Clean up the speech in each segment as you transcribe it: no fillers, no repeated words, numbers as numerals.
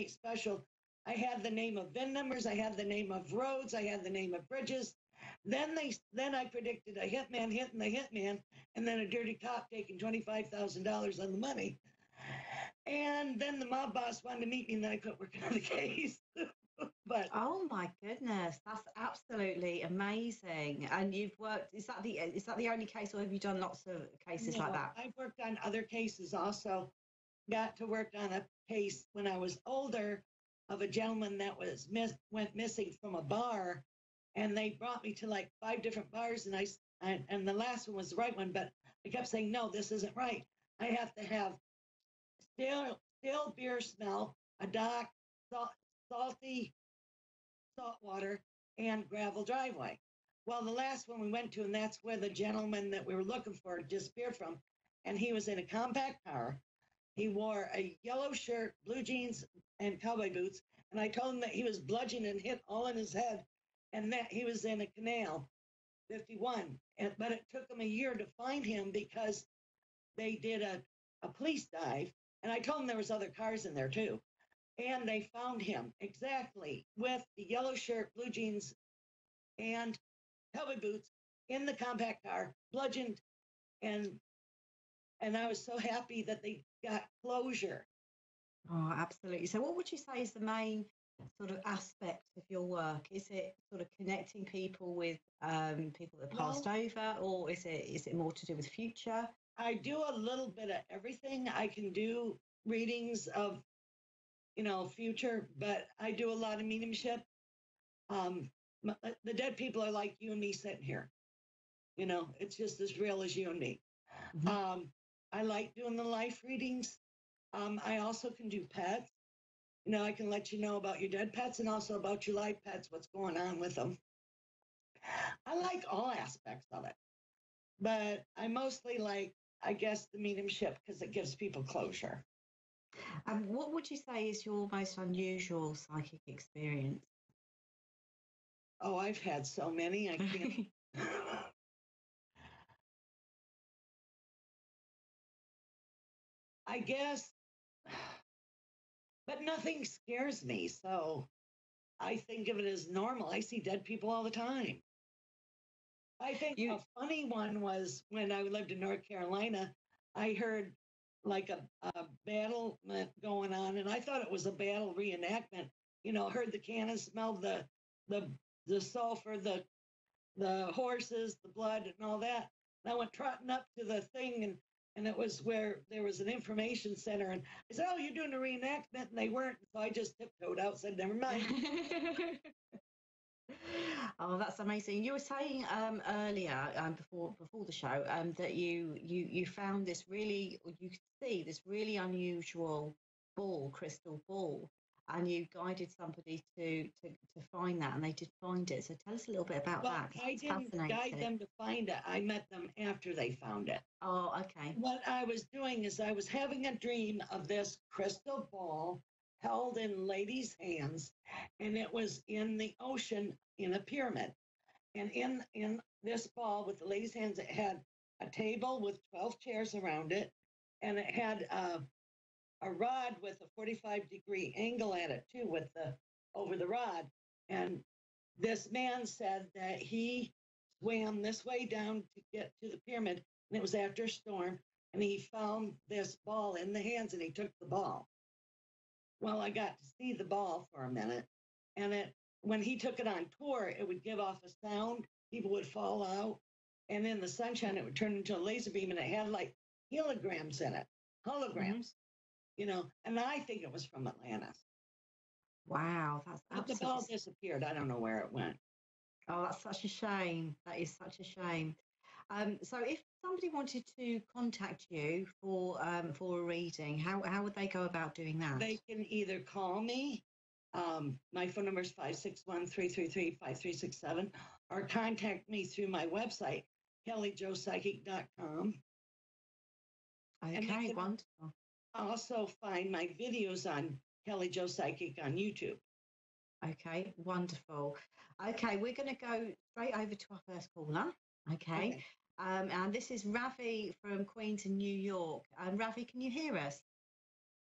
special. I had the name of VIN numbers, I had the name of roads, I had the name of bridges. Then I predicted a hitman hitting the hitman, and then a dirty cop taking $25,000 on the money. And then the mob boss wanted to meet me, and then I quit working on the case. But oh my goodness, that's absolutely amazing. And you've worked, is that the only case, or have you done lots of cases like that? I've worked on other cases also. Got to work on a case when I was older of a gentleman that went missing from a bar, and they brought me to like 5 different bars, and the last one was the right one, but I kept saying, no, this isn't right. I have to have still beer smell, a dock, salty salt water, and gravel driveway. Well, the last one we went to, and that's where the gentleman that we were looking for disappeared from, and he was in a compact car. He wore a yellow shirt, blue jeans, and cowboy boots, and I told him that he was bludgeoned and hit all in his head, and that he was in a canal, 51. But it took them a year to find him because they did a police dive, and I told them there was other cars in there too. And they found him exactly with the yellow shirt, blue jeans, and cowboy boots in the compact car, bludgeoned, and I was so happy that they got closure. Oh, absolutely. So what would you say is the main sort of aspect of your work? Is it sort of connecting people with people that passed over, or is it more to do with future? I do a little bit of everything. I can do readings of, future, but I do a lot of mediumship. The dead people are like you and me sitting here. It's just as real as you and me. Mm-hmm. I like doing the life readings. I also can do pets. I can let you know about your dead pets and also about your live pets, what's going on with them. I like all aspects of it, but I mostly like, I guess, the mediumship because it gives people closure. What would you say is your most unusual psychic experience? Oh, I've had so many. I can't. I guess, but nothing scares me. So I think of it as normal. I see dead people all the time. I think a funny one was when I lived in North Carolina, I heard like a battle going on, and I thought it was a battle reenactment. Heard the cannon, smelled the sulfur, the horses, the blood, and all that. And I went trotting up to the thing, and it was where there was an information center. And I said, "Oh, you're doing a reenactment," and they weren't. So I just tiptoed out, said, "Never mind." Oh, that's amazing. You were saying earlier, before the show, that you found this really, you could see this really unusual crystal ball, and you guided somebody to find that, and they did find it. So tell us a little bit about that. I didn't guide them to find it. I met them after they found it. Oh, okay. What I was doing is I was having a dream of this crystal ball held in ladies' hands, and it was in the ocean in a pyramid. And in this ball with the ladies' hands, it had a table with 12 chairs around it, and it had a rod with a 45-degree angle at it too, over the rod. And this man said that he swam this way down to get to the pyramid, and it was after a storm, and he found this ball in the hands, and he took the ball. Well, I got to see the ball for a minute, and when he took it on tour, it would give off a sound. People would fall out, and in the sunshine, it would turn into a laser beam, and it had like holograms in it, and I think it was from Atlantis. Wow, that's absolutely... But the ball disappeared. I don't know where it went. Oh, that's such a shame. That is such a shame. So if somebody wanted to contact you for a reading, how would they go about doing that? They can either call me. My phone number is 561-333-5367, or contact me through my website, kellyjoepsychic.com. Okay, wonderful. Also find my videos on Kelly Joe Psychic on YouTube. Okay, wonderful. Okay, we're going to go straight over to our first caller. Okay. And this is Ravi from Queens in New York. Ravi, can you hear us?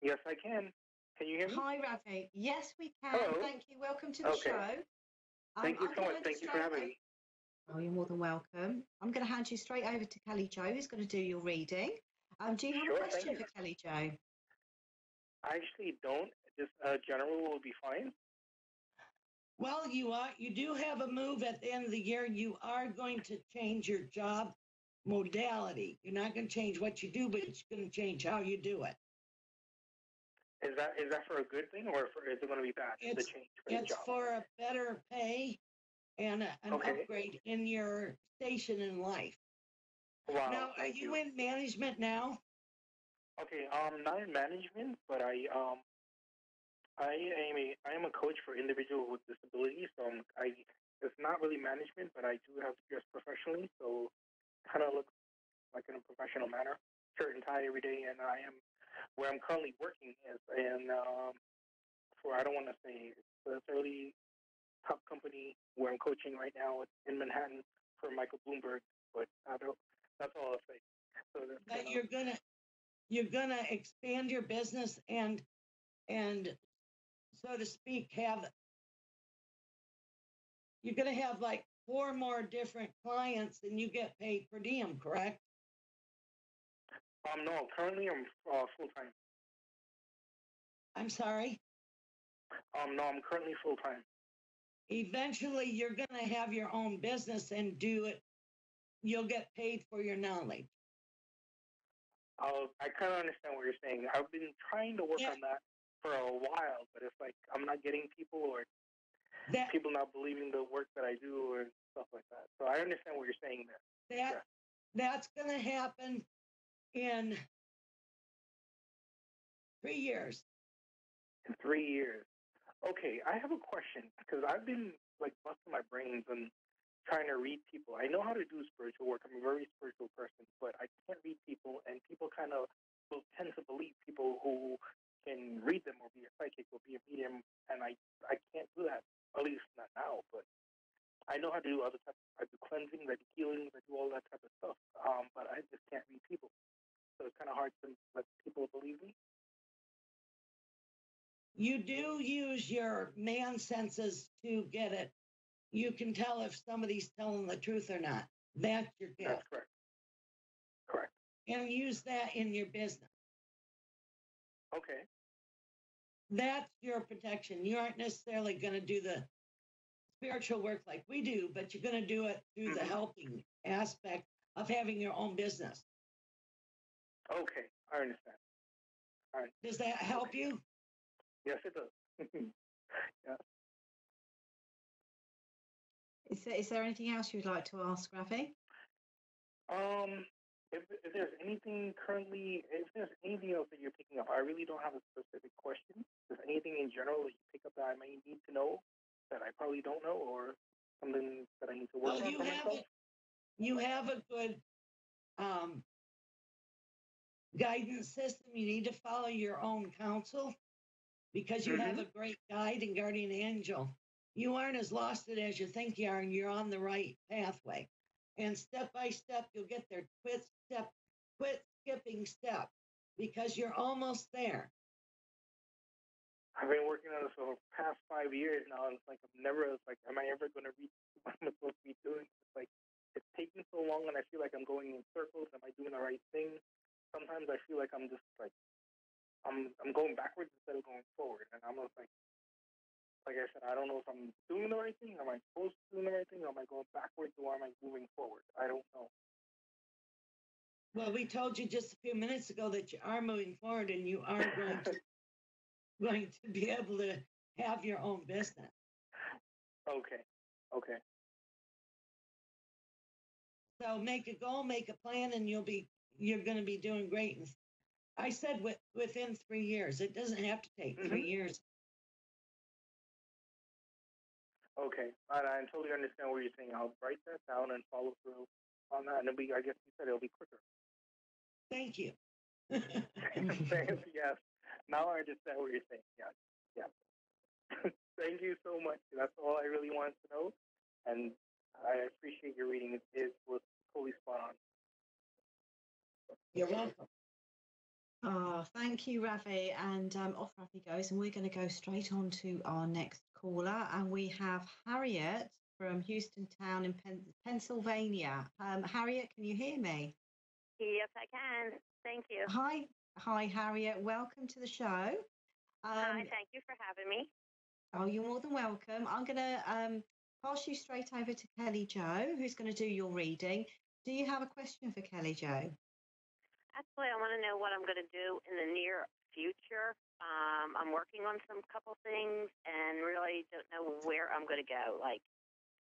Yes, I can. Can you hear me? Hi, Ravi. Yes, we can. Hello. Thank you. Welcome to the Okay. show. Thank you I'm so gonna much. hand Thank you for straight having over. me. Oh, you're more than welcome. I'm going to hand you straight over to Kelly Joe, who's going to do your reading. Do you have Sure, a thank question you. for Kelly Joe? I actually don't. Just general will be fine. Well, you do have a move at the end of the year. You are going to change your job modality. You're not going to change what you do, but it's going to change how you do it. Is that for a good thing, or is it going to be bad? The change for the It's job. for a better pay and an upgrade in your station in life. Wow. Now, are you in management now? Okay. Not in management, but I am a coach for individuals with disabilities. So it's not really management, but I do have to dress professionally. So kind of look like in a professional manner, shirt and tie every day, and I am where I'm currently working is in for I don't want to say it's a fairly top company where I'm coaching right now. It's in Manhattan for Michael Bloomberg, but that's all I'll say. So that you're gonna expand your business and so to speak you're gonna have like 4 more different clients and you get paid per diem, correct? No, currently I'm full time. I'm sorry? No, I'm currently full time. Eventually you're gonna have your own business and do it. You'll get paid for your knowledge. I kind of understand what you're saying. I've been trying to work on that for a while, but it's like I'm not getting people or people not believing the work that I do or stuff like that. So I understand what you're saying there. That's going to happen in 3 years. In 3 years. Okay, I have a question because I've been like busting my brains and trying to read people. I know how to do spiritual work. I'm a very spiritual person, but I can't read people, and people kind of will tend to believe people who can read them or be a psychic or be a medium, and I can't do that, at least not now, but I know how to do other types. I do cleansings, I do healings, I do all that type of stuff, but I just can't read people. So it's kind of hard to let people believe me. You do use your man senses to get it. You can tell if somebody's telling the truth or not. That's your gift. That's correct. Correct. And use that in your business. Okay. That's your protection. You aren't necessarily going to do the spiritual work like we do, but you're going to do it through the helping aspect of having your own business. Okay, I understand. All right. Does that help you? Yes, it does. Yeah. Is there anything else you'd like to ask, Ravi? If there's anything currently, if there's anything else that you're picking up, I really don't have a specific question. Is there anything in general that you pick up that I may need to know that I probably don't know, or something that I need to work on for myself? You have a good guidance system. You need to follow your own counsel because you have a great guide and guardian angel. You aren't as lost it as you think you are, and you're on the right pathway. And step by step, you'll get there. Quit skipping step, because you're almost there. I've been working on this for the past 5 years now, and it's like am I ever going to reach what I'm supposed to be doing? It's like, it's taking so long, and I feel like I'm going in circles. Am I doing the right thing? Sometimes I feel like I'm just like, I'm going backwards instead of going forward, and I'm just like I said, I don't know if I'm doing the right thing. Am I supposed to do the right thing? Am I going backwards, or am I moving forward? I don't know. Well, we told you just a few minutes ago that you are moving forward, and you are going to be able to have your own business. Okay. So make a goal, make a plan, and you're going to be doing great. And I said within 3 years. It doesn't have to take 3 years. Okay, I totally understand what you're saying. I'll write that down and follow through on that, and I guess you said it'll be quicker. Thank you. Yes. Now I understand what you're saying. Yes. Thank you so much. That's all I really wanted to know, and I appreciate your reading. It was totally spot on. You're welcome. Oh, thank you, Ravi. And off Ravi goes, and we're going to go straight on to our next caller. And we have Harriet from Houston Town in Pennsylvania. Harriet, can you hear me? Yes, I can. Thank you. Hi, Harriet. Welcome to the show. Hi, thank you for having me. Oh, you're more than welcome. I'm going to pass you straight over to Kelly Joe, who's going to do your reading. Do you have a question for Kelly Joe? Actually, I want to know what I'm going to do in the near future. I'm working on some couple things and really don't know where I'm going to go, like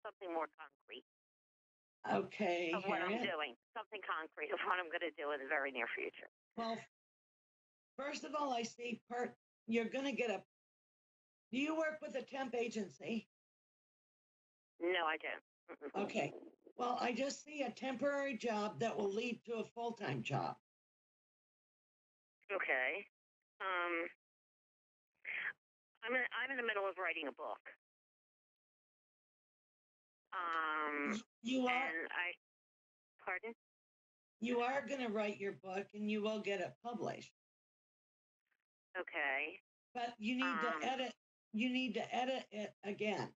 something more concrete. Okay, of what I'm Harriet. doing, something concrete of what I'm going to do in the very near future. Well, first of all, I see you're going to get do you work with a temp agency? No, I don't. Okay. Well, I just see a temporary job that will lead to a full-time job. Okay. I'm in the middle of writing a book. You are. And pardon? You are going to write your book, and you will get it published. Okay. But you need to edit. You need to edit it again.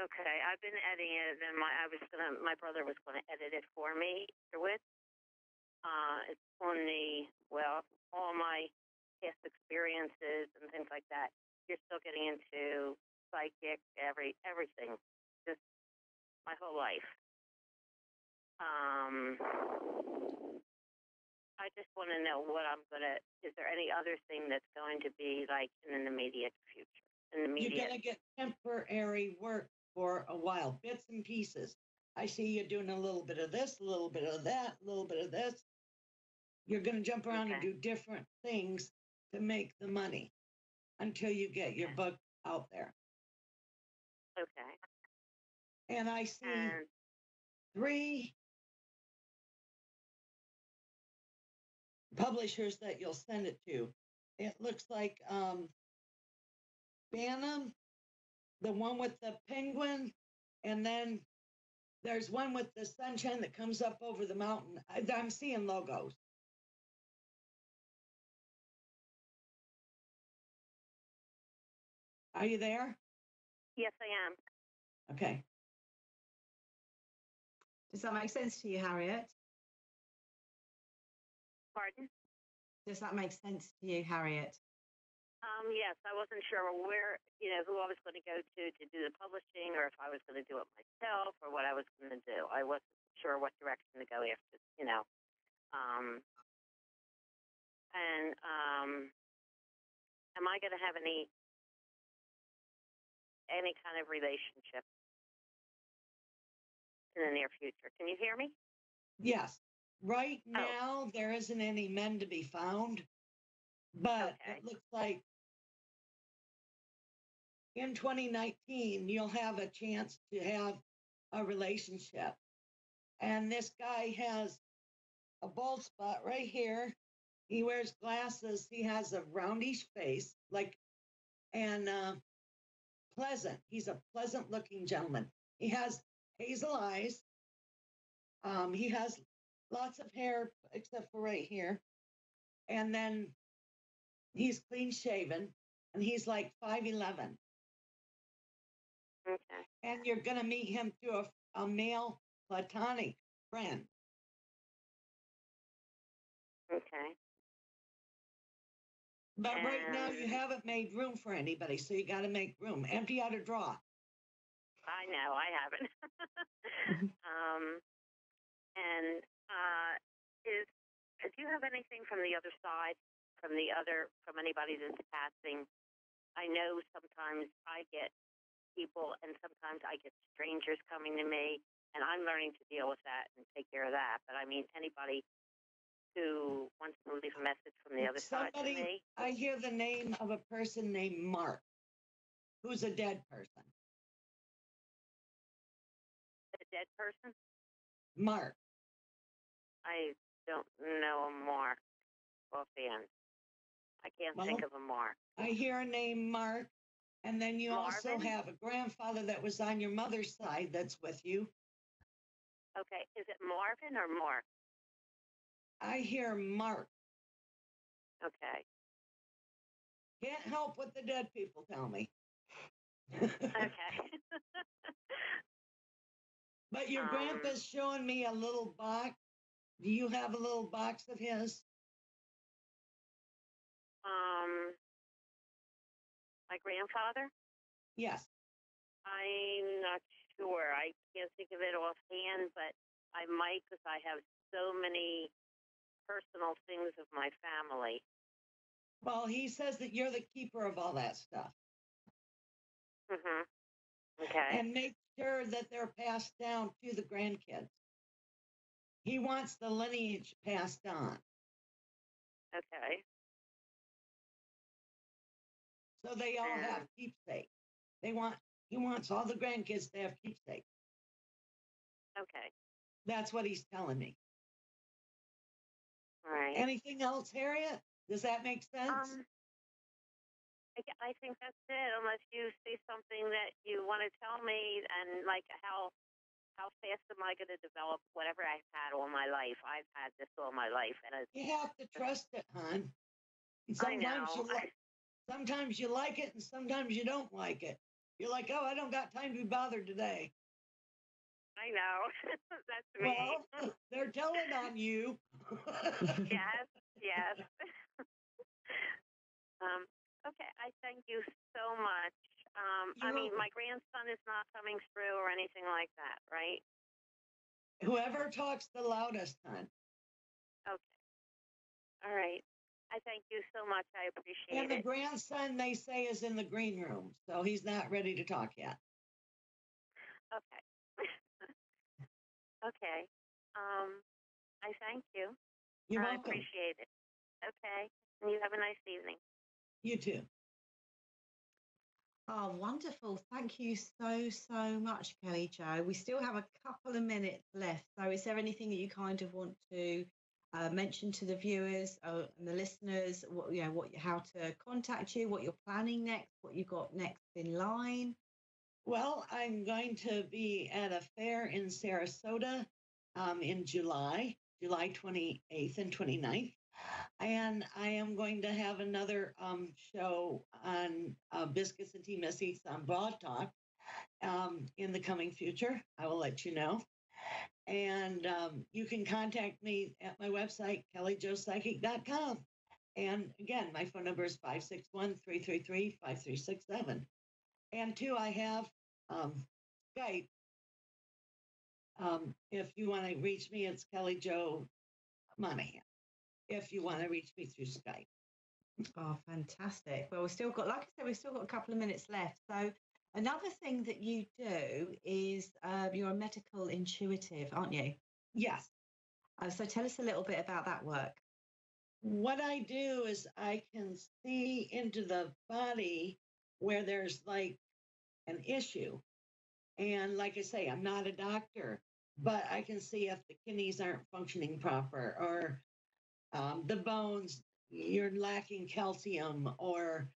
Okay, I've been editing it, and my brother was gonna edit it for me afterwards. It's on all my past experiences and things like that. You're still getting into psychic, everything, just my whole life. I just want to know is there any other thing that's going to be like in an immediate future? You're going to get temporary work for a while, bits and pieces. I see you doing a little bit of this, a little bit of that, a little bit of this. You're going to jump around and do different things to make the money until you get your book out there. Okay. And I see 3 publishers that you'll send it to. It looks like Bantam, the one with the penguin, and then there's one with the sunshine that comes up over the mountain. I'm seeing logos. Are you there? Yes, I am. Okay. Does that make sense to you, Harriet? Pardon? Does that make sense to you, Harriet? Yes, I wasn't sure where, who I was going to go to do the publishing, or if I was going to do it myself, or what I was going to do. I wasn't sure what direction to go after, am I going to have any kind of relationship in the near future? Can you hear me? Yes. Right now, there isn't any men to be found, but it looks like in 2019, you'll have a chance to have a relationship. And this guy has a bald spot right here. He wears glasses. He has a roundish face, and pleasant. He's a pleasant looking gentleman. He has hazel eyes. He has lots of hair except for right here. And then he's clean shaven, and he's like 5'11". Okay. And you're going to meet him through a male platonic friend. Okay. But right now you haven't made room for anybody, so you got to make room. Empty out a drawer. I know, I haven't. Do you have anything from the other side, from anybody that's passing? I know sometimes I get people, and sometimes I get strangers coming to me, and I'm learning to deal with that and take care of that. But I mean, anybody who wants to leave a message from the other side to me. I hear the name of a person named Mark, who's a dead person. A dead person? Mark. I don't know a Mark offhand. I can't think of a Mark. I hear a name Mark, and then you Marvin? also have a grandfather that was on your mother's side that's with you. Okay, is it Marvin or Mark? I hear Mark. Okay. Can't help what the dead people tell me. Okay. But your grandpa's showing me a little box. Do you have a little box of his? My grandfather? Yes. I'm not sure. I can't think of it offhand, but I might because I have so many personal things of my family. Well, he says that you're the keeper of all that stuff. Mm-hmm. Okay. And make sure that they're passed down to the grandkids. He wants the lineage passed on. Okay. So they all have keepsakes. He wants all the grandkids to have keepsakes. Okay. That's what he's telling me. All right. Anything else, Harriet? Does that make sense? I think that's it, unless you see something that you want to tell me, and like how fast am I going to develop whatever I've had all my life? I've had this all my life, and You have to trust it, hon. I know. Sometimes you like it, and sometimes you don't like it. You're like, oh, I don't got time to be bothered today. I know. That's me. Well, they're telling on you. Yes. Okay, I thank you so much. I mean, my grandson is not coming through or anything like that, right? Whoever talks the loudest, hon. Okay. All right. I thank you so much. I appreciate it. And the grandson, they say, is in the green room, so he's not ready to talk yet. Okay. Okay. I thank you. You're I welcome. appreciate it. Okay. And you have a nice evening. You too. Oh, wonderful. Thank you so much, Kelly Jo. We still have a couple of minutes left. So is there anything that you kind of want to mention to the viewers and the listeners, how to contact you, what you're planning next, what you've got next in line? Well, I'm going to be at a fair in Sarasota in July 28th and 29th. And I am going to have another show on Biscuits and Tea Missies on Broad Talk in the coming future. I will let you know. And you can contact me at my website, kellyjopsychic.com. And again, my phone number is 561-333-5367. And two, I have Skype. If you want to reach me, it's Kelly Jo Monahan. If you want to reach me through Skype. Oh, fantastic. Well, we've still got a couple of minutes left. So another thing that you do is you're a medical intuitive, aren't you? Yes. So tell us a little bit about that work. What I do is I can see into the body where there's like an issue. And like I say, I'm not a doctor, but I can see if the kidneys aren't functioning proper, or the bones, you're lacking calcium, or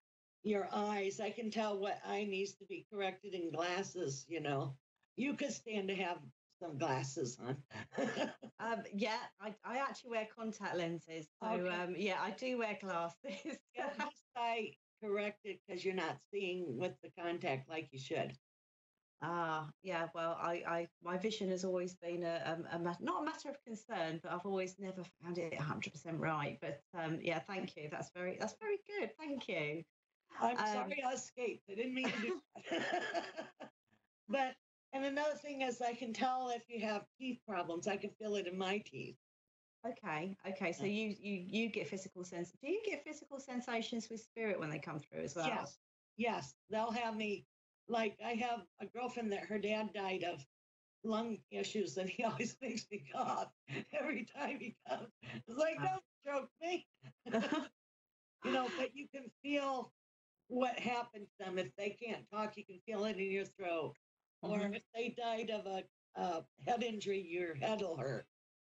your eyes. I can tell what eye needs to be corrected in glasses, You could stand to have some glasses on. Yeah, I actually wear contact lenses. So, okay. I do wear glasses. Yeah, this eye corrected because you're not seeing with the contact like you should. Yeah. Well, my vision has always been not a matter of concern, but I've always never found it 100% right. But yeah, thank you. That's very good. Thank you. I'm sorry I escaped. I didn't mean to do that. And another thing is, I can tell if you have teeth problems. I can feel it in my teeth. Okay. So you get physical sense. Do you get physical sensations with spirit when they come through as well? Yes. They'll have me. Like, I have a girlfriend that her dad died of lung issues, and he always makes me cough every time he comes. It's like, don't choke me. But you can feel what happened to them. If they can't talk, you can feel it in your throat. Mm-hmm. Or if they died of a head injury, your head will hurt.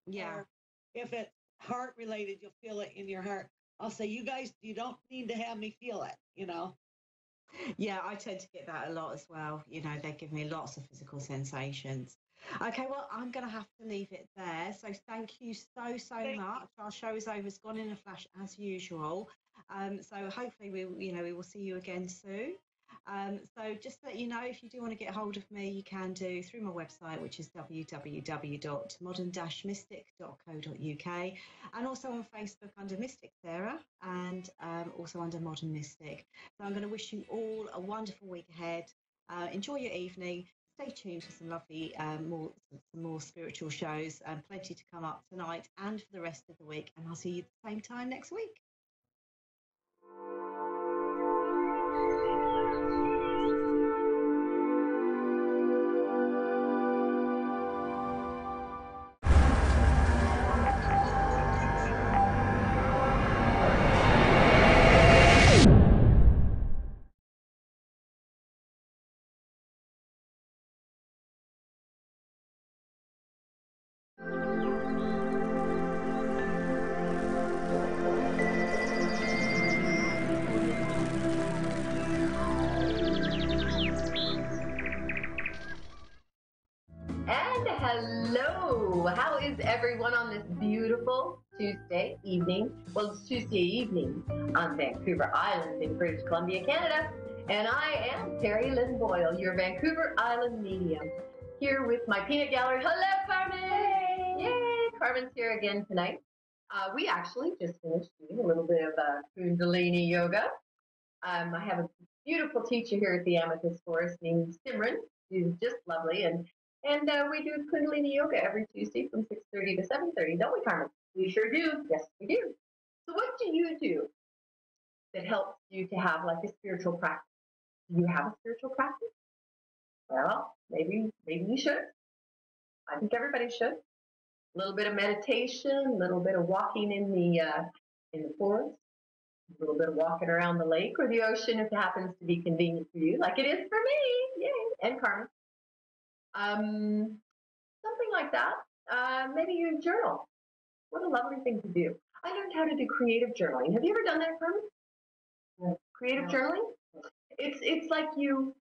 Yeah. Or if it's heart related, you'll feel it in your heart. I'll say, you guys, you don't need to have me feel it, Yeah, I tend to get that a lot as well. They give me lots of physical sensations. Okay, well, I'm going to have to leave it there. So thank you so Thank much. Our show is over. It's gone in a flash as usual. So hopefully we will see you again soon. So just to let you know, if you do want to get hold of me, you can do through my website, which is www.modern-mystic.co.uk, and also on Facebook under Mystic Sarah, and also under Modern Mystic. So I'm going to wish you all a wonderful week ahead. Enjoy your evening. Stay tuned for some lovely, more spiritual shows, and plenty to come up tonight and for the rest of the week. And I'll see you at the same time next week. And hello, how is everyone on this beautiful Tuesday evening? Well, it's Tuesday evening on Vancouver Island in British Columbia, Canada. And I am Terry Lynn Boyle, your Vancouver Island medium, here with my peanut gallery. Hello, Carmen! Yay! Carmen's here again tonight. We actually just finished doing a little bit of Kundalini yoga. I have a beautiful teacher here at the Amethyst Forest named Simran. She's just lovely, and we do Kundalini yoga every Tuesday from 6:30 to 7:30, don't we, Carmen? We sure do. Yes, we do. So what do you do that helps you to have like a spiritual practice? Do you have a spiritual practice? Well, maybe you should. I think everybody should. A little bit of meditation, a little bit of walking in the forest, a little bit of walking around the lake or the ocean if it happens to be convenient for you, like it is for me. Yay! And Carmen. Something like that. Maybe you journal. What a lovely thing to do. I learned how to do creative journaling. Have you ever done that, Carmen? No. Creative journaling? It's like you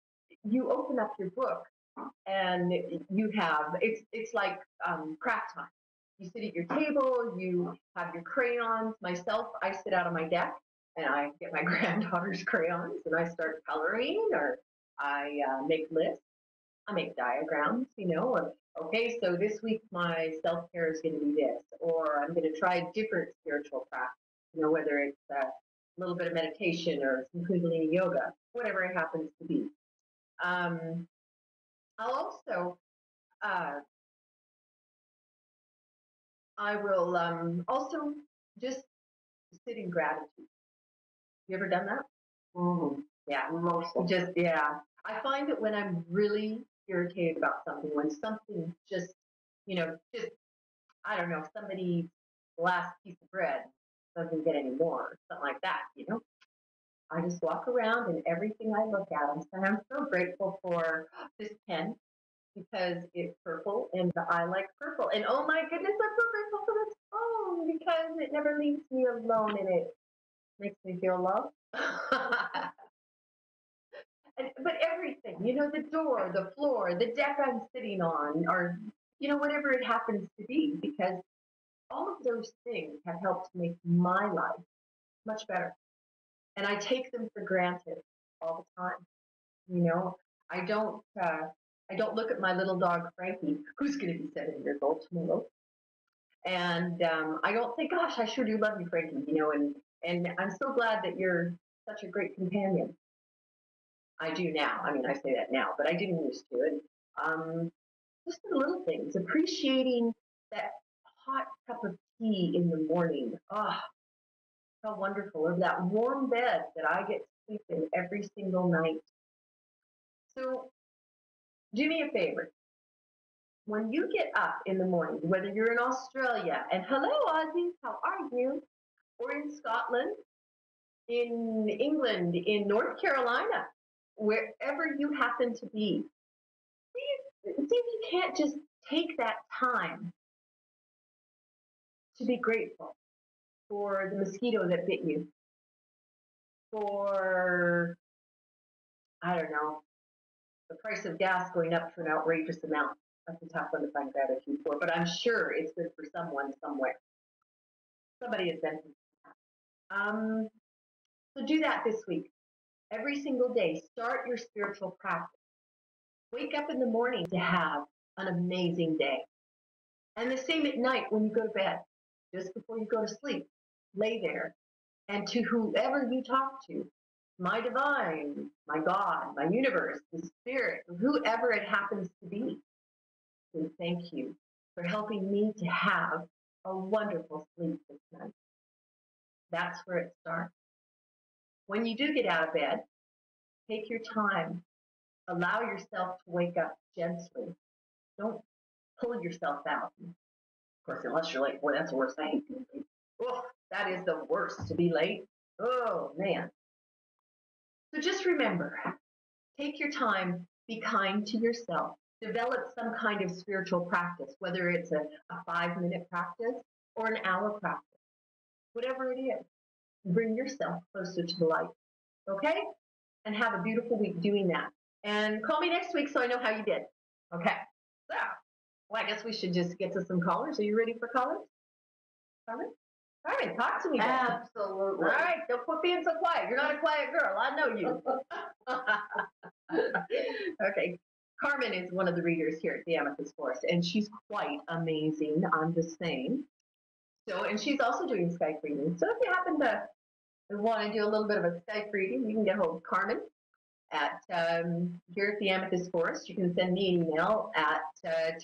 open up your book and you have it's like craft time. You sit at your table, you have your crayons. Myself, I sit out on my deck and I get my granddaughter's crayons and I start coloring, or I make lists. I make diagrams, or, okay, so this week my self-care is going to be this, or I'm going to try a different spiritual practice, whether it's a little bit of meditation or some Kundalini yoga, whatever it happens to be. I'll also, I will also just sit in gratitude. You ever done that? Mm-hmm. Yeah, mostly. Yeah. I find that when I'm really irritated about something, when something just, I don't know, somebody eats the last piece of bread, doesn't get any more, something like that, I just walk around and everything I look at, I'm so grateful for this pen because it's purple and I like purple. And oh my goodness, I'm so grateful for this phone because it never leaves me alone and it makes me feel loved. But everything, the door, the floor, the deck I'm sitting on, or, whatever it happens to be, because all of those things have helped make my life much better. And I take them for granted all the time. I don't look at my little dog, Frankie, who's going to be 7 years old tomorrow. And I don't think, gosh, I sure do love you, Frankie, and I'm so glad that you're such a great companion. I do now. I mean, I say that now, but I didn't used to. And just the little things, appreciating that hot cup of tea in the morning. Oh, how wonderful. Or that warm bed that I get to sleep in every single night. So do me a favor. When you get up in the morning, whether you're in Australia, and hello, Ozzy, how are you? Or in Scotland, in England, in North Carolina, wherever you happen to be, see if you can't just take that time to be grateful for the mosquito that bit you, for, I don't know, the price of gas going up to an outrageous amount. That's a tough one to find gratitude for, but I'm sure it's good for someone somewhere. Somebody has been through that. So do that this week. Every single day, start your spiritual practice. Wake up in the morning to have an amazing day. And the same at night when you go to bed, just before you go to sleep. Lay there. And to whoever you talk to, my divine, my God, my universe, the spirit, whoever it happens to be, say thank you for helping me to have a wonderful sleep this night. That's where it starts. When you do get out of bed, take your time. Allow yourself to wake up gently. Don't pull yourself out. Of course, unless you're late. Boy, that's the worst. I hate being late. Oh, that is the worst, to be late. Oh, man. So just remember, take your time, be kind to yourself. Develop some kind of spiritual practice, whether it's a 5-minute practice or an hour practice. Whatever it is, bring yourself closer to the light. Okay? And have a beautiful week doing that. And call me next week so I know how you did. Okay? So, well, I guess we should just get to some callers. Are you ready for callers? Carmen? All right, talk to me. Absolutely. All right, don't quit being so quiet. You're not a quiet girl. I know you. Okay. Carmen is one of the readers here at the Amethyst Forest, and she's quite amazing, I'm just saying. So, and she's also doing Skype readings. So if you happen to want to do a little bit of a Skype reading, you can get hold of Carmen at here at the Amethyst Forest. You can send me an email at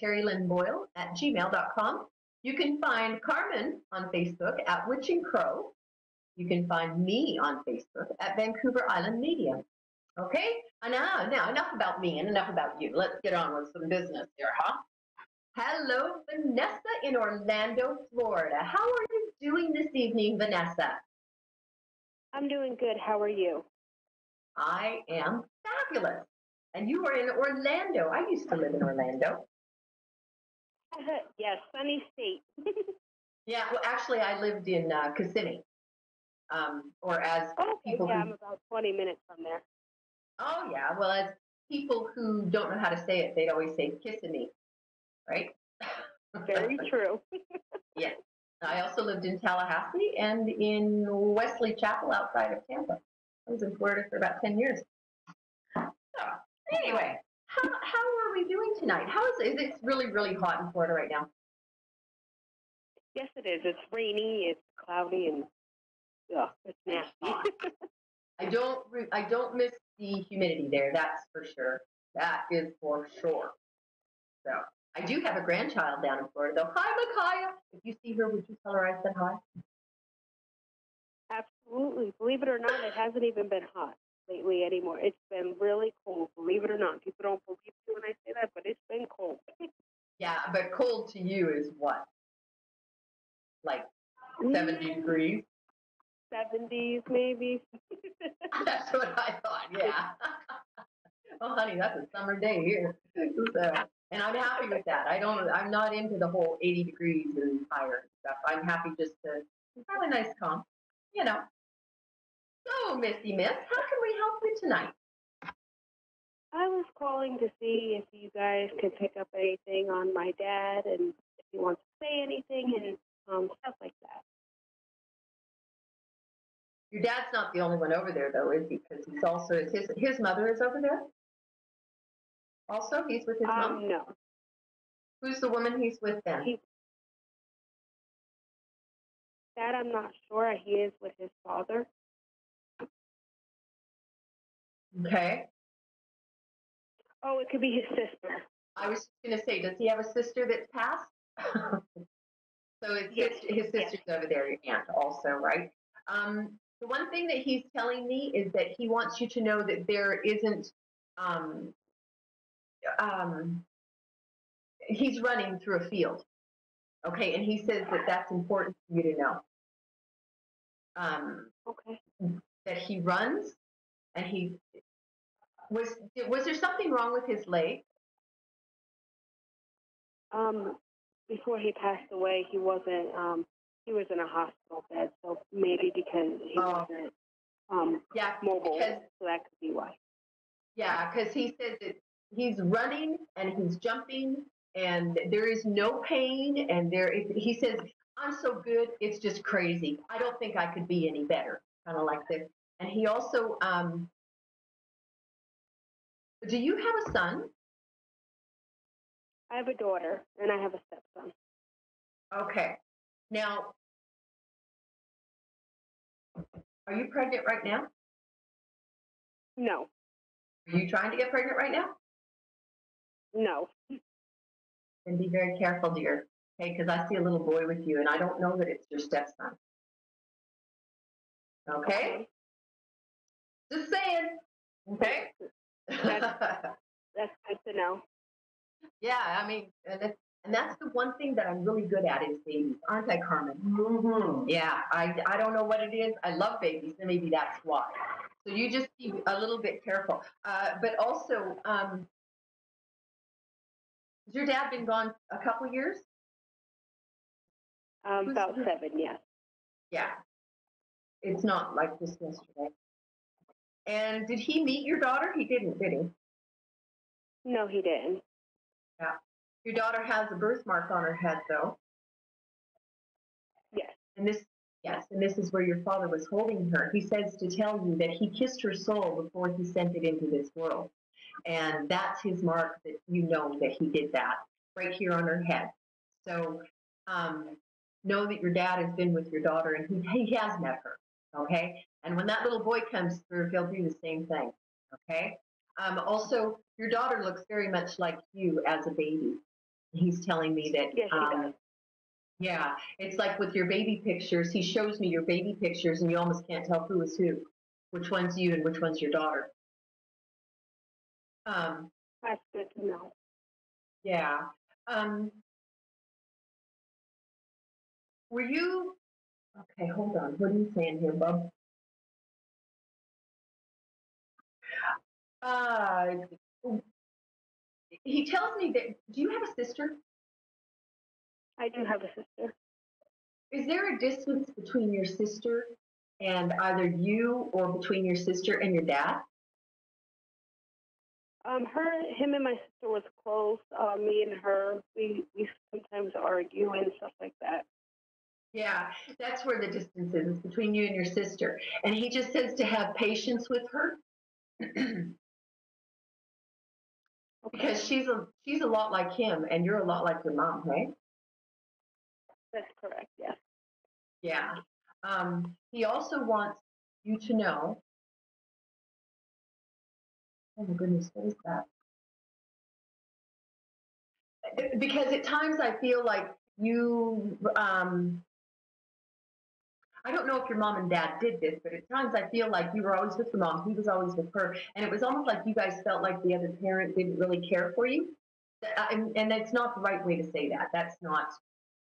terrylynboyle@gmail.com. You can find Carmen on Facebook at Witch and Crow. You can find me on Facebook at Vancouver Island Media. Okay? Now enough about me and enough about you. Let's get on with some business here, huh? Hello, Vanessa in Orlando, Florida. How are you doing this evening, Vanessa? I'm doing good. How are you? I am fabulous. And you are in Orlando. I used to live in Orlando. Yes, sunny state. Yeah, well, actually, I lived in Kissimmee. Or as people I'm about 20 minutes from there. Oh, yeah. Well, as people who don't know how to say it, they'd always say Kissimmee, right? Very true. Yeah. I also lived in Tallahassee and in Wesley Chapel outside of Tampa. I was in Florida for about 10 years. So, anyway, how are we doing tonight? How is it? It's really, really hot in Florida right now. Yes, it is. It's rainy, it's cloudy, and it's nasty. I don't miss the humidity there, that's for sure. That is for sure. So I do have a grandchild down in Florida, though. Hi, Micaiah. If you see her, would you tell her I said hi? Absolutely. Believe it or not, it hasn't even been hot lately anymore. It's been really cold, believe it or not. People don't believe me when I say that, but it's been cold. Yeah, but cold to you is what? Like 70 degrees? 70s, maybe. That's what I thought, yeah. Oh, honey, that's a summer day here. So, and I'm happy with that. I'm not into the whole 80 degrees and higher stuff. I'm happy just to have a nice calm, you know. So, Missy Miss, how can we help you tonight? I was calling to see if you guys could pick up anything on my dad and if he wants to say anything and stuff like that. Your dad's not the only one over there, though, is he? Because he's also, his mother is over there? Also, he's with his mom? No. Who's the woman he's with then? That I'm not sure. He is with his father. Okay. Oh, it could be his sister. I was going to say, does he have a sister that's passed? So his sister's over there, your aunt also, right? The one thing that he's telling me is that he wants you to know that there isn't, he's running through a field, okay? And he says that that's important for you to know. Okay. That he runs, and was there something wrong with his leg? Before he passed away, he wasn't. He was in a hospital bed, so maybe because he wasn't mobile, so that could be why. Yeah, because he says that he's running and he's jumping and there is no pain. And he says, I'm so good, it's just crazy. I don't think I could be any better, kind of like this. And he also, do you have a son? I have a daughter, and I have a stepson. Okay. Now, are you pregnant right now? No. Are you trying to get pregnant right now? No. And be very careful, dear. Okay, because I see a little boy with you, and I don't know that it's your stepson. Okay? Just saying. Okay? That's good to know. Yeah, I mean, and that's the one thing that I'm really good at is babies, aren't I, Carmen? Mm-hmm. Yeah, I don't know what it is. I love babies, and maybe that's why. So you just be a little bit careful. But also, has your dad been gone a couple years? About 7, yes. Yeah. It's not like this yesterday. And did he meet your daughter? He didn't, did he? No, he didn't. Yeah. Your daughter has a birthmark on her head, though. Yes. And this is where your father was holding her. He says to tell you that he kissed her soul before he sent it into this world. And that's his mark that you know that he did that, right here on her head. So know that your dad has been with your daughter, and he has met her, okay? And when that little boy comes through, he'll do the same thing, okay? Also, your daughter looks very much like you as a baby. He's telling me that. Yes, she does. Yeah, it's like with your baby pictures. He shows me your baby pictures, and you almost can't tell who is who, which one's you and which one's your daughter. That's good to know. Yeah. Were you? Okay, hold on. What are you saying here, Bub? He tells me that. Do you have a sister? I do have a sister. Is there a distance between your sister and either you, or between your sister and your dad? Him and my sister was close. Me and her, we sometimes argue and stuff like that. Yeah, that's where the distance is between you and your sister. And he just says to have patience with her. Because she's a lot like him, and you're a lot like your mom, right? That's correct, yes. Yeah. He also wants you to know. Oh my goodness, what is that? Because at times I feel like you, I don't know if your mom and dad did this, but at times I feel like you were always with your mom, he was always with her, and it was almost like you guys felt like the other parent didn't really care for you. And that's not the right way to say that.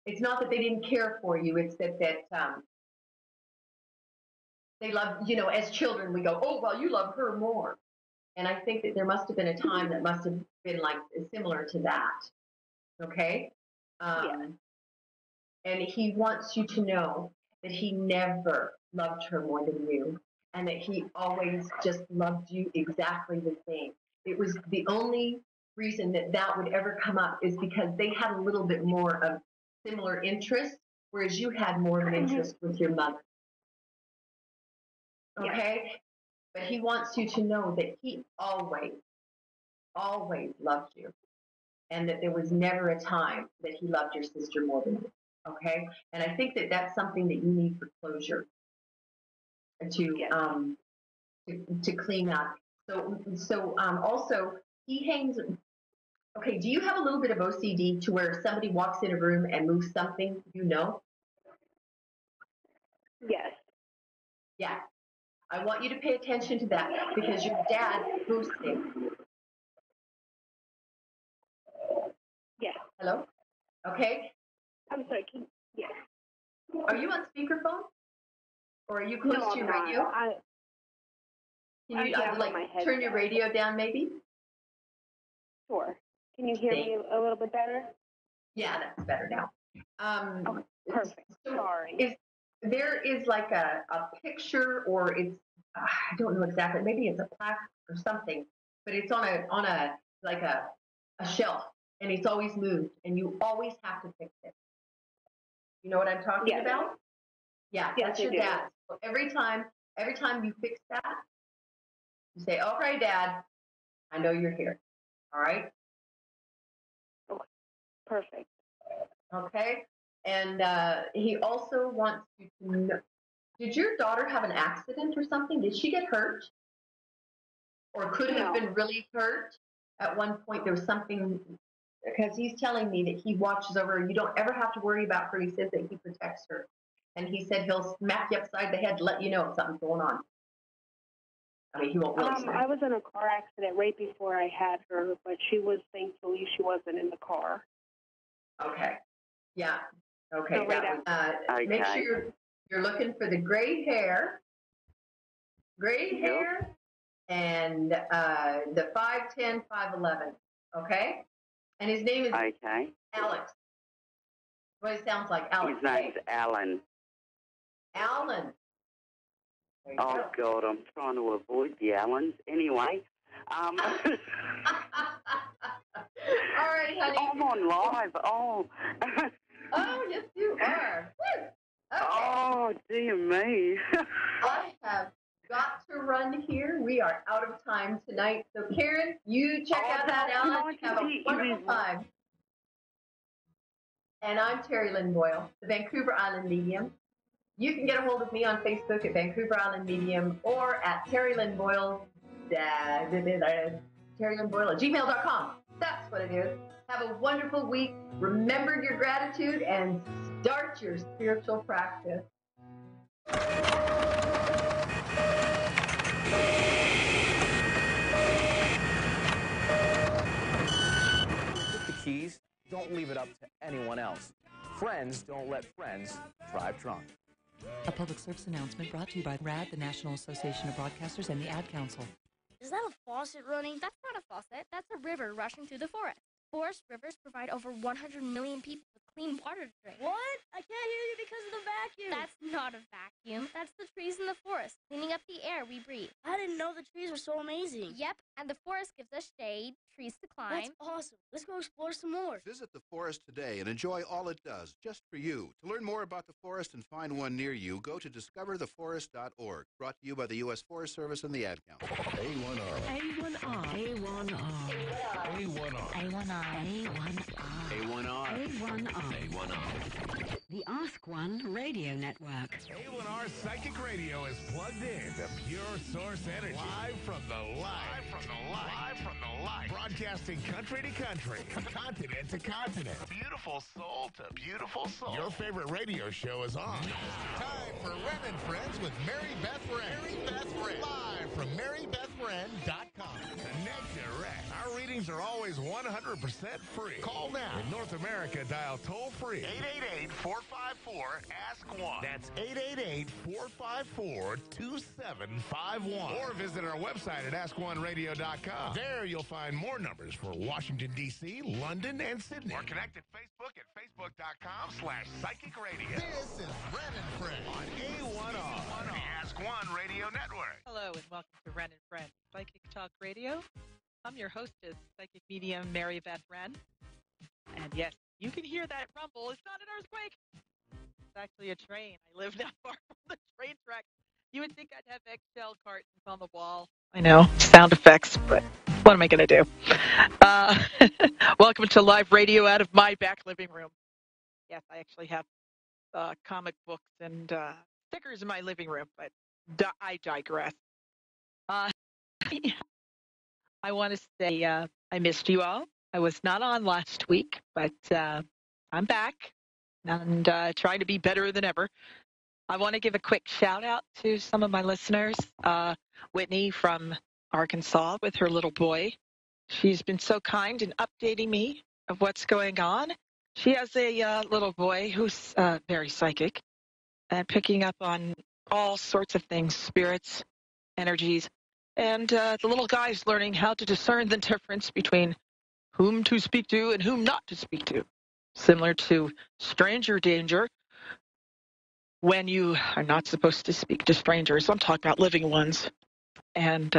It's not that they didn't care for you, it's that they love, as children, we go, oh, well, you love her more. And I think that there must have been a time that must have been like similar to that. Okay? Yeah. And he wants you to know that he never loved her more than you, and that he always just loved you exactly the same. It was the only reason that would ever come up is because they had a little bit more of similar interests, whereas you had more of an interest with your mother. Okay? Yeah. But he wants you to know that he always, always loved you, and that there was never a time that he loved your sister more than you. Okay? And I think that that's something that you need for closure to clean up. So also he hangs. Okay, do you have a little bit of OCD to where if somebody walks in a room and moves something, you know? Yes. Yeah. I want you to pay attention to that because your dad moves things. Yeah. Hello? Okay. I'm sorry. Yes. Are you on speakerphone? Or are you close to your radio? Can you turn your radio down maybe? Sure. Can you hear me a little bit better? Yeah, that's better now. Okay, perfect. So sorry. There is like a picture, or it's I don't know exactly. Maybe it's a plaque or something, but it's on a like a shelf, and it's always moved, and you always have to fix it. You know what I'm talking about? Yeah, Yes, that's I your do. dad. So every time you fix that, you say, "Okay, Dad, I know you're here." All right. Okay. Perfect. Okay. And he also wants you to know, did your daughter have an accident or something? Did she get hurt? Or could have been really hurt? At one point, there was something, because he's telling me that he watches over her. You don't ever have to worry about her. He says that he protects her. And he said he'll smack you upside the head to let you know if something's going on. I mean, he won't really say. I was in a car accident right before I had her, but thankfully she wasn't in the car. Okay. Yeah. Okay. So right okay. Make sure you're looking for the gray hair. And the 5'10", 5'11". Okay? And his name is Alex. What it sounds like, Alex. His name's Alan. Alan. Oh, God, I'm trying to avoid the Allens. Anyway. All right, honey. I'm on live. Oh. Oh, yes, you are. Woo. Okay. Oh, dear me. I have got to run here. We are out of time tonight. So, Karen, you check out that Alan. Have a wonderful time. And I'm Terry Lynn Boyle, the Vancouver Island Medium. You can get a hold of me on Facebook at Vancouver Island Medium or at Terry Lynn Boyle, terrylynboyle@gmail.com. That's what it is. Have a wonderful week. Remember your gratitude and start your spiritual practice. With the keys, don't leave it up to anyone else. Friends don't let friends drive drunk. A public service announcement brought to you by RAD, the National Association of Broadcasters, and the Ad Council. Is that a faucet running? That's not a faucet. That's a river rushing through the forest. Forest rivers provide over 100 million people with clean water to drink. What? I can't hear you because of the vacuum. That's not a vacuum. That's the trees in the forest, cleaning up the air we breathe. I didn't know the trees were so amazing. Yep, and the forest gives us shade, trees to climb. That's awesome. Let's go explore some more. Visit the forest today and enjoy all it does, just for you. To learn more about the forest and find one near you, go to discovertheforest.org. Brought to you by the U.S. Forest Service and the Ad Council. A1R. A1R. A1R. A1R. A1R. The Ask One Radio Network. A1R Psychic Radio is plugged in to pure source energy. Live from the light. Broadcasting country to country, continent to continent, beautiful soul to beautiful soul. Your favorite radio show is on. Time for Wren and Friends with Mary Beth Wren. Live from MaryBethWren.com. Connect direct. Our readings are always 100% free. Call now. In North America, dial toll free 888-454-ASK1. That's 888-454-2751. Or visit our website at AskOneRadio.com. There you'll find more numbers for Washington, D.C., London, and Sydney. Or connect at Facebook at Facebook.com/Psychic Radio. This is Wren and Friends on A1R, the Ask One Radio Network. Hello and welcome to Wren and Friends Psychic Talk Radio. I'm your hostess, psychic medium Mary Beth Wren. And yes, you can hear that rumble. It's not an earthquake. It's actually a train. I live not far from the train track. You would think I'd have eggshell cartons on the wall. I know, sound effects, but what am I going to do? Welcome to live radio out of my back living room. Yes, I actually have comic books and stickers in my living room, but I digress. I want to say I missed you all. I was not on last week, but I'm back and trying to be better than ever. I want to give a quick shout out to some of my listeners. Whitney from Arkansas with her little boy. She's been so kind in updating me of what's going on. She has a little boy who's very psychic and picking up on all sorts of things, spirits, energies. And the little guy's learning how to discern the difference between whom to speak to and whom not to speak to. Similar to stranger danger, when you are not supposed to speak to strangers. I'm talking about living ones. And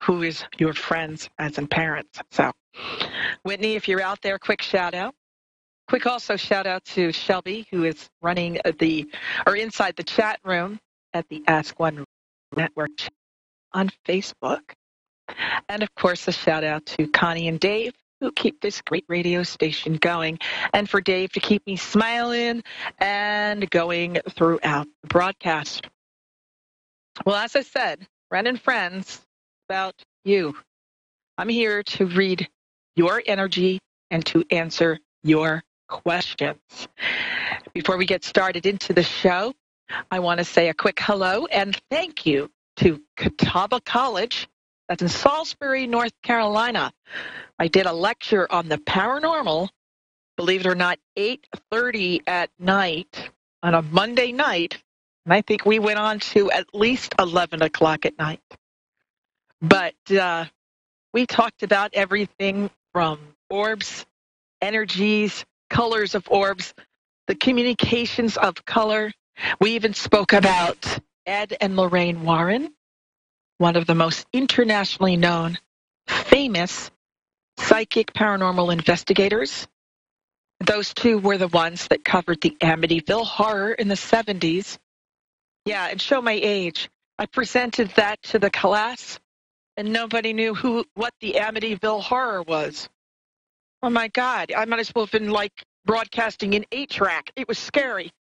who is your friends as in parents. So, Whitney, if you're out there, quick shout out. Quick also shout out to Shelby, who is running inside the chat room at the Ask One Network on Facebook. And of course, a shout out to Connie and Dave, who keep this great radio station going. And for Dave to keep me smiling and going throughout the broadcast. Well, as I said, friend and friends, about you. I'm here to read your energy and to answer your questions. Before we get started into the show, I want to say a quick hello and thank you to Catawba College. That's in Salisbury, North Carolina. I did a lecture on the paranormal, believe it or not, 8:30 at night on a Monday night. And I think we went on to at least 11 o'clock at night. But we talked about everything from orbs, energies, colors of orbs, the communications of color. We even spoke about Ed and Lorraine Warren, one of the most internationally known, famous psychic paranormal investigators. Those two were the ones that covered the Amityville horror in the 70s. Yeah, and show my age. I presented that to the class, and nobody knew what the Amityville horror was. Oh, my God. I might as well have been, broadcasting in 8-track. It was scary.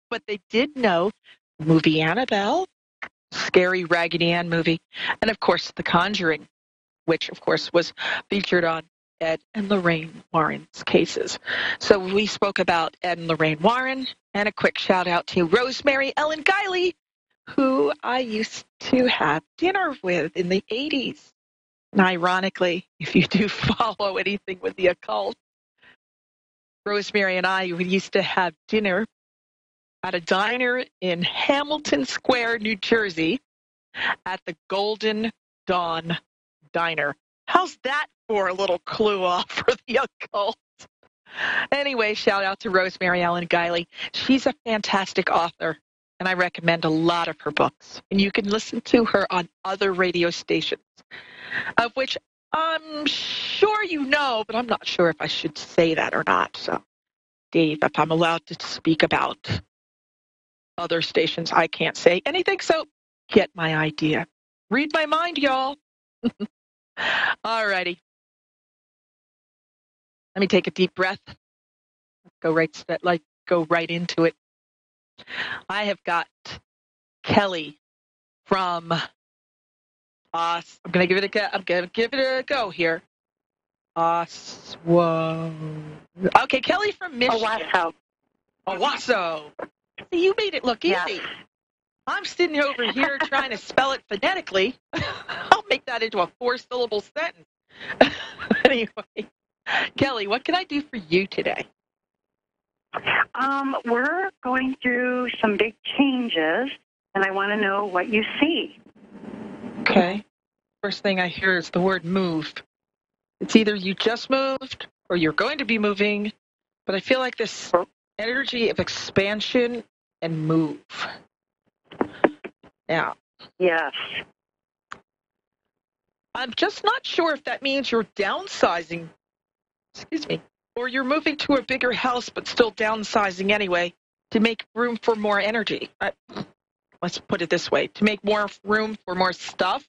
But they did know the movie Annabelle, scary Raggedy Ann movie, and, of course, The Conjuring, which, of course, was featured on Ed and Lorraine Warren's cases. So we spoke about Ed and Lorraine Warren, and a quick shout-out to Rosemary Ellen Guiley, who I used to have dinner with in the 80s. And ironically, if you do follow anything with the occult, Rosemary and I, we used to have dinner at a diner in Hamilton Square, New Jersey, at the Golden Dawn Diner. How's that for a little clue off for the occult? Anyway, shout out to Rosemary Ellen Guiley. She's a fantastic author, and I recommend a lot of her books. And you can listen to her on other radio stations, of which I'm sure you know, but I'm not sure if I should say that or not. So, Dave, if I'm allowed to speak about other stations, I can't say anything, so get my idea. Read my mind, y'all. All righty. Let me take a deep breath. Go right into it. I have got Kelly from I'm gonna give it a go here. Whoa. Okay, Kelly from Michigan. Owasso. See, you made it look easy. I'm sitting over here trying to spell it phonetically. I'll make that into a 4-syllable sentence. Anyway, Kelly, what can I do for you today? We're going through some big changes, and I want to know what you see. Okay. First thing I hear is the word move. It's either you just moved or you're going to be moving, but I feel like this energy of expansion and move. Now. Yes. I'm just not sure if that means you're downsizing, or you're moving to a bigger house but still downsizing anyway to make room for more energy. Let's put it this way, to make more room for more stuff.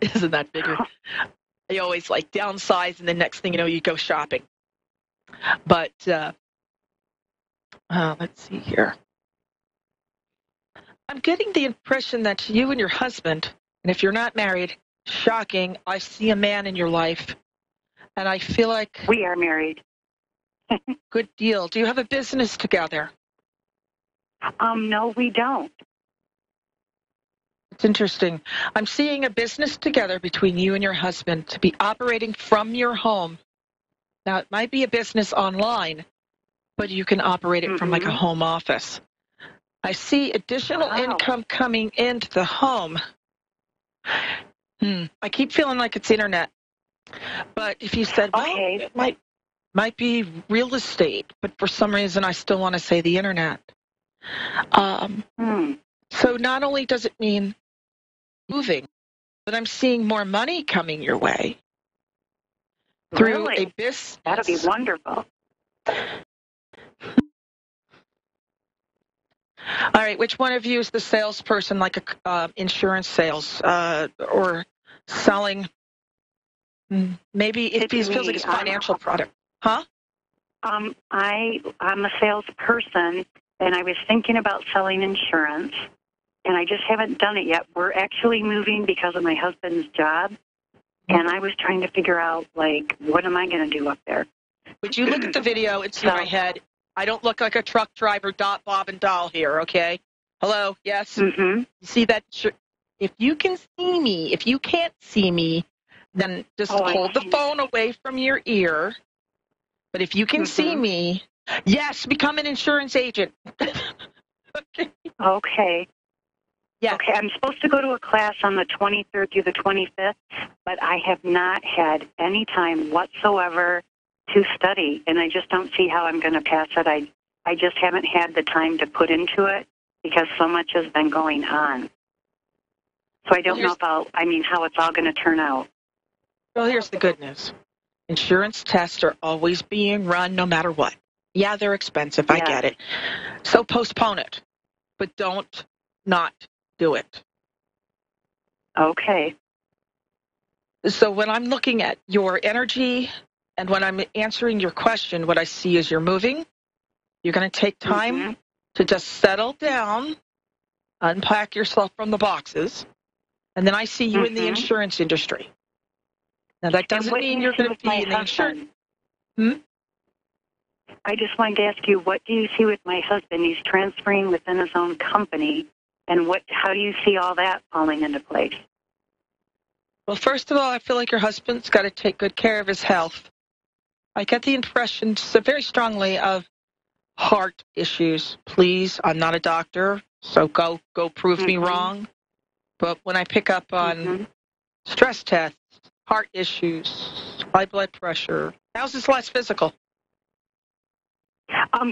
Isn't that bigger? I always downsize, and the next thing you know, you go shopping. But let's see here. I'm getting the impression that you and your husband, and if you're not married, shocking, I see a man in your life, and I feel like... We are married. Good deal. Do you have a business together? No, we don't. It's interesting. I'm seeing a business together between you and your husband to be operating from your home. Now, it might be a business online, but you can operate it from a home office. I see additional income coming into the home. I keep feeling like it's internet. But if you said, well, it might be real estate, but for some reason I still want to say the internet. So not only does it mean moving, but I'm seeing more money coming your way through Really? a business. That'll be wonderful. All right, which one of you is the salesperson, like insurance sales or selling? Maybe it feels like it's a financial product. Huh? I'm a salesperson, and I was thinking about selling insurance, and I just haven't done it yet. We're actually moving because of my husband's job, and I was trying to figure out, like, what am I going to do up there? Would you look at the video and see my head? I don't look like a truck driver, Bob and Doll here, okay? Hello? Yes? Mm-hmm. You see that? If you can see me, if you can't see me, then just hold the phone away from your ear. But if you can see me, yes, become an insurance agent. Okay. Yeah. Okay, I'm supposed to go to a class on the 23rd through the 25th, but I have not had any time whatsoever to study, and I just don't see how I'm going to pass it. I just haven't had the time to put into it because so much has been going on. So I don't know how it's all going to turn out. Well, here's the good news. Insurance tests are always being run no matter what. Yeah, they're expensive. I get it. So postpone it, but don't not do it. Okay. So when I'm looking at your energy and when I'm answering your question, what I see is you're moving. You're going to take time to just settle down, unpack yourself from the boxes, and then I see you in the insurance industry. Now, that doesn't mean you're going to be in the insurance. I just wanted to ask you, what do you see with my husband? He's transferring within his own company, and how do you see all that falling into place? Well, first of all, I feel like your husband's got to take good care of his health. I get the impression very strongly of heart issues. Please, I'm not a doctor, so go prove me wrong. But when I pick up on stress tests, heart issues, high blood pressure, how's his last physical?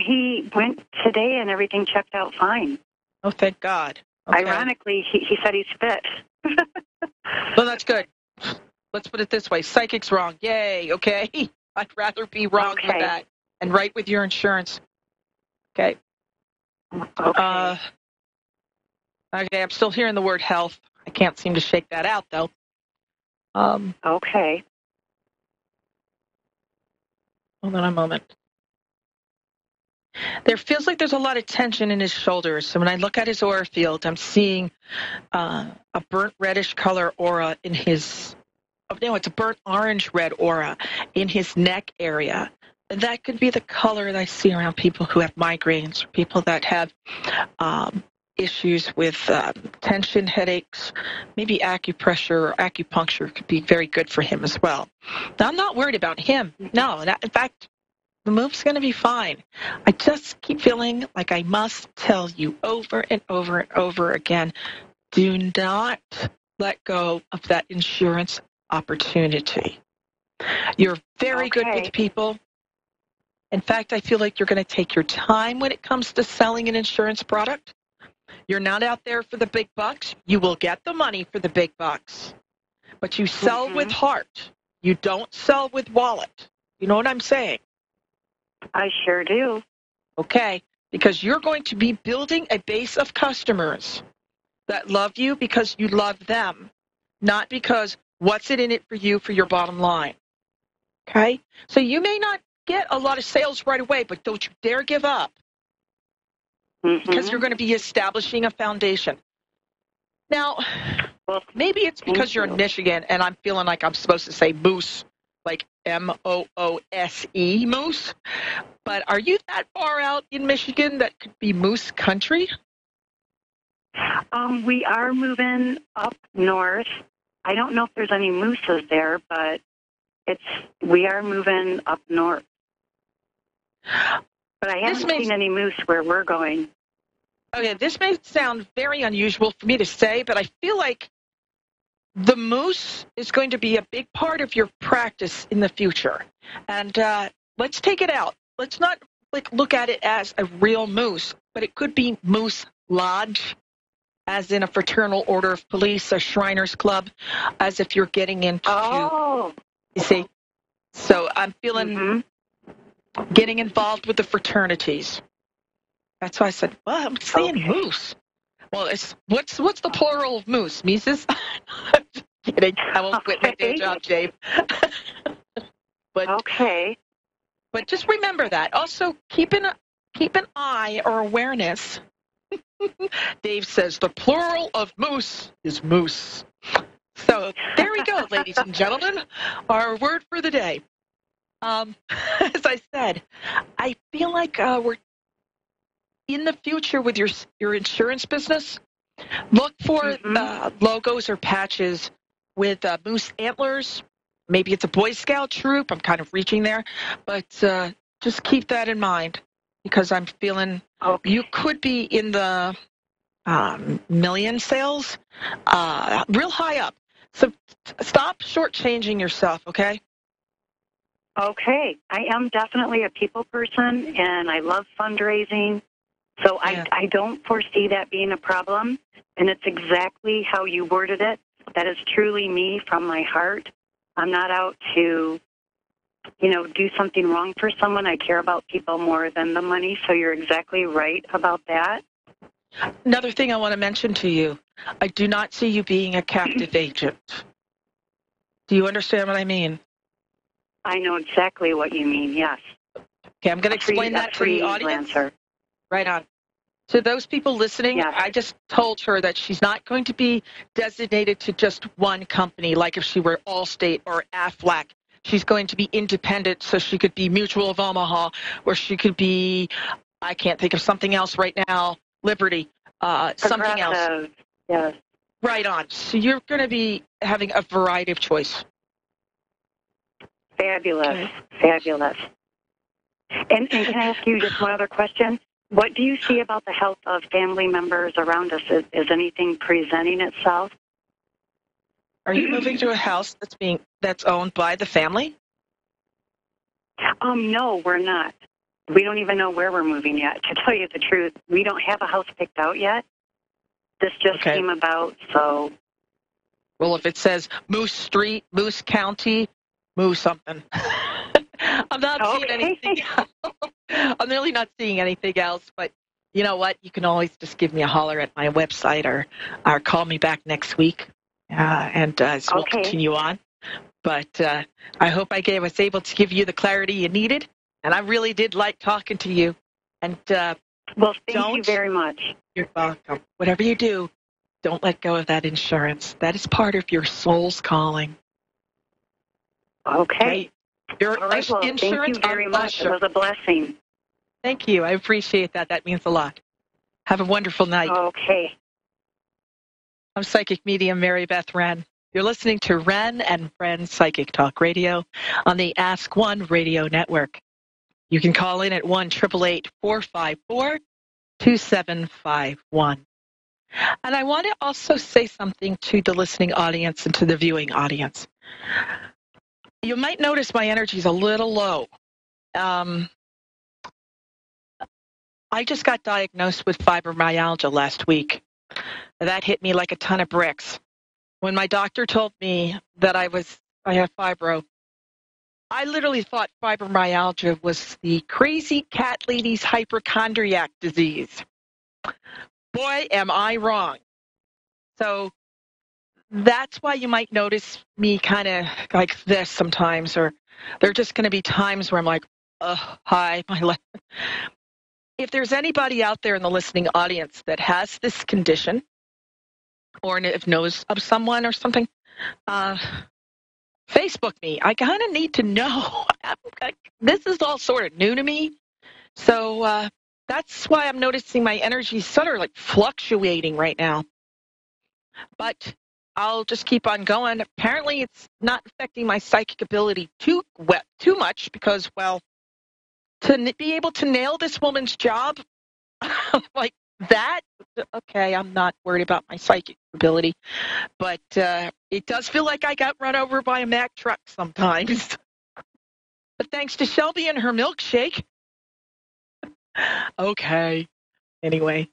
He went today and everything checked out fine. Oh, thank God. Okay. Ironically, he said he's fit. Well, that's good. Let's put it this way. Psychic's wrong. Yay, okay? I'd rather be wrong than that and right with your insurance. Okay. Okay, I'm still hearing the word health. I can't seem to shake that out, though. Okay. Hold on a moment. There feels like there's a lot of tension in his shoulders. So when I look at his aura field, I'm seeing a burnt reddish color aura in his, it's a burnt orange red aura in his neck area. And that could be the color that I see around people who have migraines, or people that have issues with tension, headaches, maybe acupressure or acupuncture could be very good for him as well. Now, I'm not worried about him. No, in fact, the move's going to be fine. I just keep feeling like I must tell you over and over and over again, do not let go of that insurance opportunity. You're very good with people. In fact, I feel like you're going to take your time when it comes to selling an insurance product. You're not out there for the big bucks. You will get the money for the big bucks. But you sell with heart. You don't sell with wallet. You know what I'm saying? I sure do. Okay, because you're going to be building a base of customers that love you because you love them, not because what's it in it for you for your bottom line. Okay? So you may not get a lot of sales right away, but don't you dare give up because you're going to be establishing a foundation. Now, maybe it's because you're in Michigan and I'm feeling like I'm supposed to say moose, like M-O-O-S-E, moose. But are you that far out in Michigan that could be moose country? We are moving up north. I don't know if there's any mooses there, but we are moving up north. But I haven't seen any moose where we're going. Okay, this may sound very unusual for me to say, but I feel like the moose is going to be a big part of your practice in the future. And let's take it out. Let's not look at it as a real moose, but it could be Moose Lodge as in a fraternal order of police, a Shriners Club, as if you're getting into, you see. So I'm feeling getting involved with the fraternities. That's why I said, well, I'm seeing moose. Well, what's the plural of moose? Mises? I'm just kidding. I won't quit my day job, Dave. But just remember that. Also, keep an eye or awareness. Dave says the plural of moose is moose. So there we go, ladies and gentlemen. Our word for the day. As I said, I feel like we're in the future with your insurance business. Look for logos or patches with moose antlers. Maybe it's a Boy Scout troop. I'm kind of reaching there. But just keep that in mind because I'm feeling you could be in the million sales, real high up. So stop shortchanging yourself, okay? Okay. I am definitely a people person, and I love fundraising. So I don't foresee that being a problem. And it's exactly how you worded it. That is truly me from my heart. I'm not out to, do something wrong for someone. I care about people more than the money. So you're exactly right about that. Another thing I want to mention to you, I do not see you being a captive agent. Do you understand what I mean? I know exactly what you mean, yes. Okay, I'm going to explain that to the audience. Right on. To those people listening, I just told her that she's not going to be designated to just one company, like if she were Allstate or Aflac. She's going to be independent, so she could be Mutual of Omaha, or she could be, I can't think of something else right now, Liberty, something else. Yes. Right on. So you're going to be having a variety of choice. Fabulous. Okay. Fabulous. And can I ask you just one other question? What do you see about the health of family members around us? Is anything presenting itself? Are you moving to a house that's owned by the family? No, we're not. We don't even know where we're moving yet. To tell you the truth, we don't have a house picked out yet. This just came about, so. Well, if it says Moose Street, Moose County, Moose something. I'm not seeing anything else. I'm really not seeing anything else, but you know what? You can always just give me a holler at my website or call me back next week, and we'll continue on. But I hope I was able to give you the clarity you needed, and I really did like talking to you. And well, thank you very much. You're welcome. Whatever you do, don't let go of that insurance. That is part of your soul's calling. Okay. Your all right, well, insurance, thank you very much. It was a blessing. Thank you. I appreciate that. That means a lot. Have a wonderful night. Okay. I'm Psychic Medium Mary Beth Wren. You're listening to Wren and Friends Psychic Talk Radio on the Ask One Radio Network. You can call in at 1-888-454-2751. And I want to also say something to the listening audience and to the viewing audience. You might notice my energy is a little low. I just got diagnosed with fibromyalgia last week. That hit me like a ton of bricks. When my doctor told me that I had fibro, I literally thought fibromyalgia was the crazy cat lady's hypochondriac disease. Boy, am I wrong. So that's why you might notice me kind of like this sometimes, or there are just going to be times where I'm like, hi, my life. If there's anybody out there in the listening audience that has this condition, or if knows of someone or something, Facebook me. I kind of need to know. This is all sort of new to me. So that's why I'm noticing my energy sort of like fluctuating right now. But I'll just keep on going. Apparently, it's not affecting my psychic ability too much because, well, to be able to nail this woman's job like that, okay, I'm not worried about my psychic ability. But it does feel like I got run over by a Mack truck sometimes. But thanks to Shelby and her milkshake. Okay. Anyway,